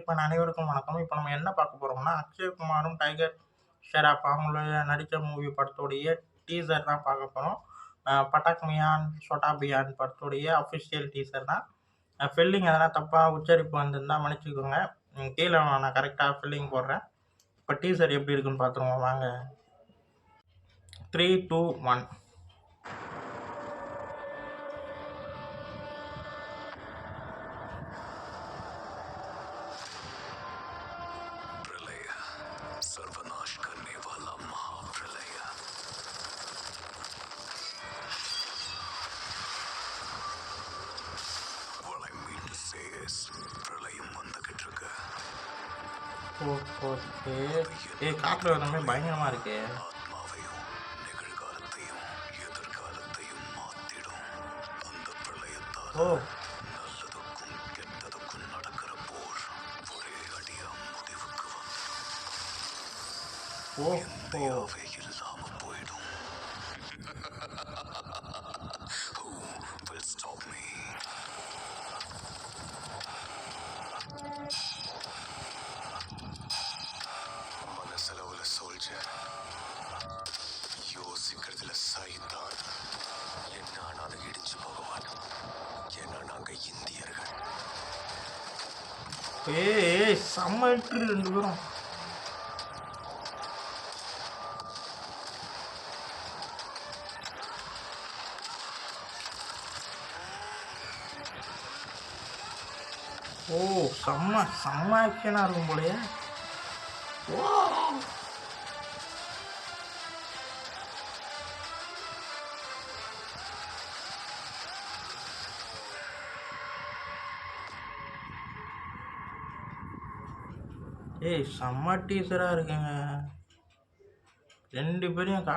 Fan அனைவருக்கும் வணக்கம். இப்போ நம்ம என்ன பார்க்க போறோம்னா, அக்ஷய்குமாரும், டைகர் ஷெராப் அவங்கள நடித்த மூவி படத்துடைய டீசர் தான் பார்க்க போறோம். பட்டாக் மியான் சோட்டா பியான் படத்துடைய அஃபிஷியல் டீசர் தான். ஸ்பெல்லிங் எதனா தப்பா உச்சரிப்பு வந்திருந்தா மன்னிச்சுக்கோங்க. கீழே நான் கரெக்டாக ஸ்பெல்லிங் போடுறேன். இப்போ டீசர் எப்படி இருக்குன்னு பார்த்துருவோம் வாங்க. 3, 2, 1. सर्वनाश करने वाला महाप्रलय what I mean to say is பிரளயம் வந்துகிட்டு இருக்கு. ஓகே காற்றுல எல்லாமே பயங்கரமா இருக்கு. ஆத்மாவையும் நிகழ்காலத்தையும் எதிர்காலத்தையும் மாத்திடும் அந்த பிரளயத்தால் நல்லதுக்கும் கெட்டதுக்கும் நடக்கிற போர் ஒரே அடியா முடிவுக்கு இந்தியாவே இல்லாம போயிடும். Who will stop me? மனசளவுல சோல்ஜர், யோசிக்கிறதுல சைத்தான். என்ன ஆனாலும் இடிச்சு போக மாட்டோம். ஏன்னா நாங்க இந்தியர்கள். செம்ம ரெண்டு பேரும். செம்ம ஆக்ஷனாக இருக்கும் போலயே. செம்ம டீசராக இருக்குங்க. ரெண்டு பேரையும்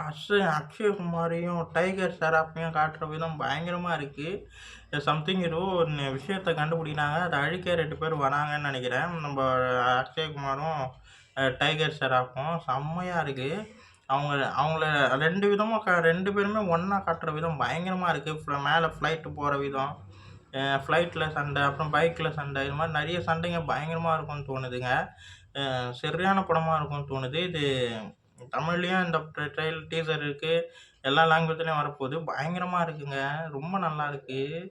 அக்ஷய்குமாரையும் டைகர் ஷெராப்பையும் காட்டுற விதம் பயங்கரமாக இருக்குது. சம்திங் ஏதோ ஒரு விஷயத்தை கண்டுபிடிக்கிறாங்க, அதை அழிக்க ரெண்டு பேர் வராங்கன்னு நினைக்கிறேன். நம்ம அக்ஷய்குமாரும் டைகர் ஷெராப்பும் செம்மையாக இருக்குது. அவங்கள ரெண்டு விதமாக ரெண்டு பேருமே ஒன்றா காட்டுற விதம் பயங்கரமாக இருக்குது. மேலே ஃப்ளைட்டு போகிற விதம், ஃப்ளைட்டில் சண்டை, அப்புறம் பைக்கில் சண்டை, இது மாதிரி நிறைய சண்டைங்க பயங்கரமாக இருக்கும்னு தோணுதுங்க. சரியான படமாக இருக்கும்னு தோணுது. இது தமிழ்லேயும் இந்த டீசர் இருக்குது, எல்லா லாங்குவேஜ்லேயும் வரப்போகுது. பயங்கரமாக இருக்குங்க, ரொம்ப நல்லா இருக்குது.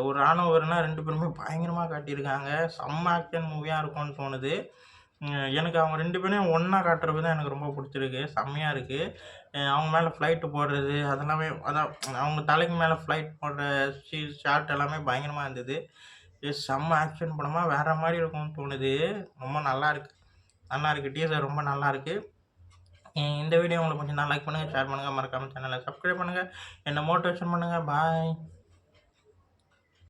ஒரு ராணுவ வீரனா ரெண்டு பேருமே பயங்கரமாக காட்டியிருக்காங்க. செம்ம ஆக்ஷன் மூவியாக இருக்கும்னு தோணுது. எனக்கு அவங்க ரெண்டு பேரையும் ஒன்றா காட்டுறது தான் எனக்கு ரொம்ப பிடிச்சிருக்கு, செம்மையாக இருக்குது. அவங்க மேலே ஃப்ளைட்டு போடுறது அதெல்லாமே, அதான் அவங்க தலைக்கு மேலே ஃப்ளைட் போடுற ஷாட் எல்லாமே பயங்கரமாக இருந்தது. செம்ம ஆக்ஷன் படமாக வேறு மாதிரி இருக்கும்னு தோணுது. ரொம்ப நல்லாயிருக்கு டீசர், ரொம்ப நல்லாயிருக்கு. இந்த வீடியோ உங்களுக்கு பிடிச்சிருந்தா லைக் பண்ணுங்கள், ஷேர் பண்ணுங்கள், மறக்காமல் சேனலை சப்ஸ்கிரைப் பண்ணுங்கள், என்னை மோட்டிவேஷன் பண்ணுங்கள். பாய்.